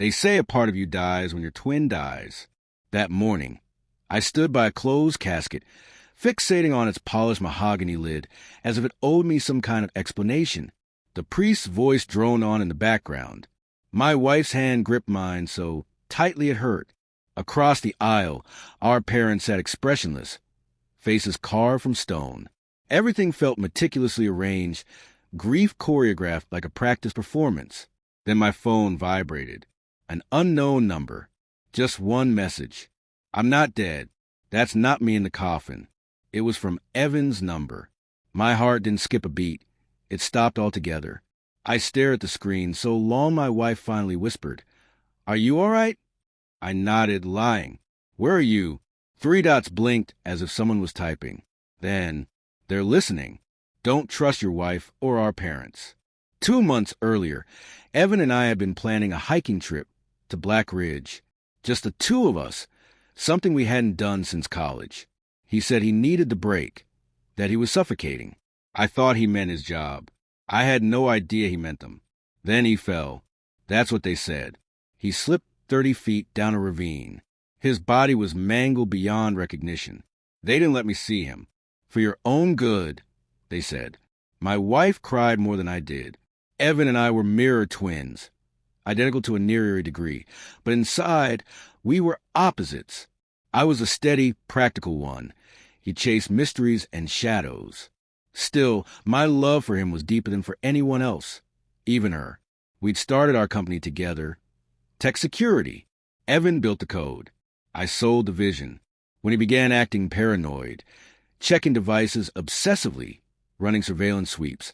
They say a part of you dies when your twin dies. That morning, I stood by a closed casket, fixating on its polished mahogany lid as if it owed me some kind of explanation. The priest's voice droned on in the background. My wife's hand gripped mine so tightly it hurt. Across the aisle, our parents sat expressionless, faces carved from stone. Everything felt meticulously arranged, grief choreographed like a practice performance. Then my phone vibrated. An unknown number. Just one message. I'm not dead. That's not me in the coffin. It was from Evan's number. My heart didn't skip a beat. It stopped altogether. I stared at the screen so long my wife finally whispered, "Are you all right?" I nodded, lying. "Where are you?" 3 dots blinked as if someone was typing. Then, "They're listening. Don't trust your wife or our parents." 2 months earlier, Evan and I had been planning a hiking trip to Black Ridge. Just the two of us, something we hadn't done since college. He said he needed the break, that he was suffocating. I thought he meant his job. I had no idea he meant them. Then he fell. That's what they said. He slipped 30 feet down a ravine. His body was mangled beyond recognition. They didn't let me see him. "For your own good," they said. My wife cried more than I did. Evan and I were mirror twins, identical to a near degree, but inside, we were opposites. I was a steady, practical one. He chased mysteries and shadows. Still, my love for him was deeper than for anyone else, even her. We'd started our company together. Tech security. Evan built the code. I sold the vision. When he began acting paranoid, checking devices obsessively, running surveillance sweeps,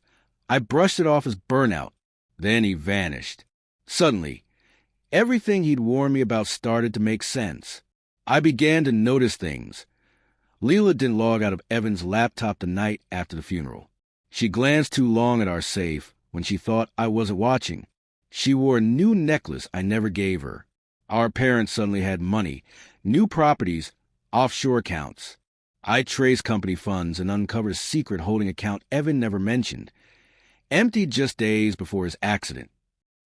I brushed it off as burnout. Then he vanished. Suddenly, everything he'd warned me about started to make sense. I began to notice things. Leela didn't log out of Evan's laptop the night after the funeral. She glanced too long at our safe when she thought I wasn't watching. She wore a new necklace I never gave her. Our parents suddenly had money, new properties, offshore accounts. I traced company funds and uncovered a secret holding account Evan never mentioned, emptied just days before his accident.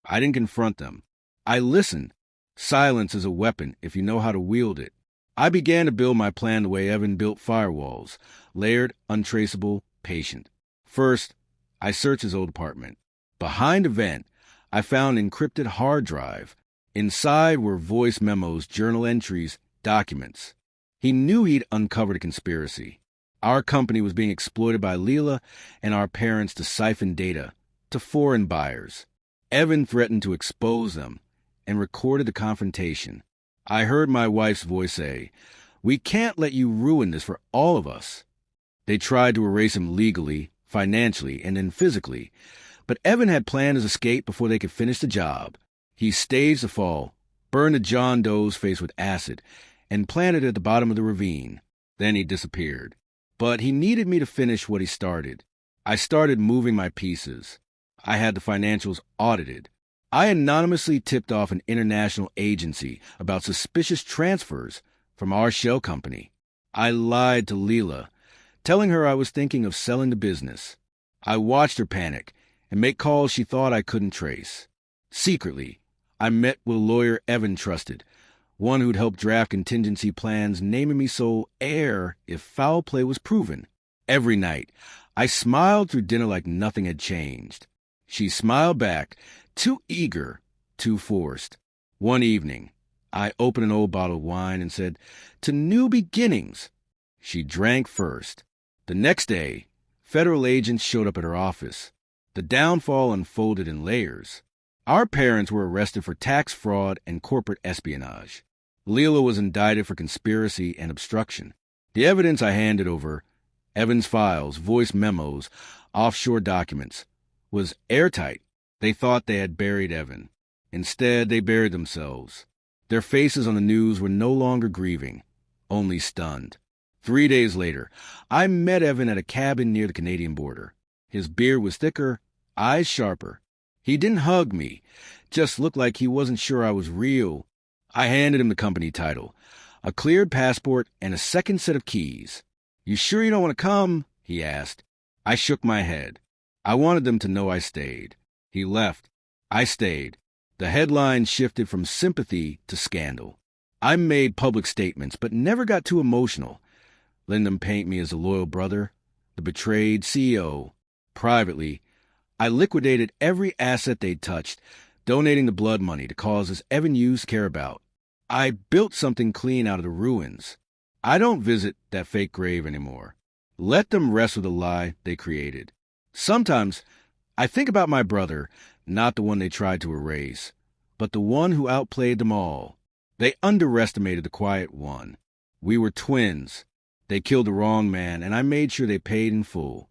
I didn't confront them. I listened. Silence is a weapon if you know how to wield it. I began to build my plan the way Evan built firewalls, layered, untraceable, patient. First, I searched his old apartment. Behind a vent, I found an encrypted hard drive. Inside were voice memos, journal entries, documents. He knew he'd uncovered a conspiracy. Our company was being exploited by Leela and our parents to siphon data to foreign buyers. Evan threatened to expose them and recorded the confrontation. I heard my wife's voice say, "We can't let you ruin this for all of us." They tried to erase him legally, financially, and then physically, but Evan had planned his escape before they could finish the job. He staged the fall, burned a John Doe's face with acid, and planted it at the bottom of the ravine. Then he disappeared. But he needed me to finish what he started. I started moving my pieces. I had the financials audited. I anonymously tipped off an international agency about suspicious transfers from our shell company. I lied to Leela, telling her I was thinking of selling the business. I watched her panic and make calls she thought I couldn't trace. Secretly, I met with a lawyer Evan trusted, one who'd help draft contingency plans, naming me sole heir if foul play was proven. Every night, I smiled through dinner like nothing had changed. She smiled back, too eager, too forced. One evening, I opened an old bottle of wine and said, "To new beginnings." She drank first. The next day, federal agents showed up at her office. The downfall unfolded in layers. Our parents were arrested for tax fraud and corporate espionage. Leela was indicted for conspiracy and obstruction. The evidence I handed over, Evan's files, voice memos, offshore documents, was airtight. They thought they had buried Evan. Instead, they buried themselves. Their faces on the news were no longer grieving, only stunned. 3 days later, I met Evan at a cabin near the Canadian border. His beard was thicker, eyes sharper. He didn't hug me, just looked like he wasn't sure I was real. I handed him the company title, a cleared passport, and a second set of keys. "You sure you don't want to come?" he asked. I shook my head. I wanted them to know I stayed. He left. I stayed. The headline shifted from sympathy to scandal. I made public statements, but never got too emotional, letting them paint me as a loyal brother, the betrayed CEO. Privately, I liquidated every asset they'd touched, donating the blood money to causes Evan Hughes care about. I built something clean out of the ruins. I don't visit that fake grave anymore. Let them rest with the lie they created. Sometimes, I think about my brother, not the one they tried to erase, but the one who outplayed them all. They underestimated the quiet one. We were twins. They killed the wrong man, and I made sure they paid in full.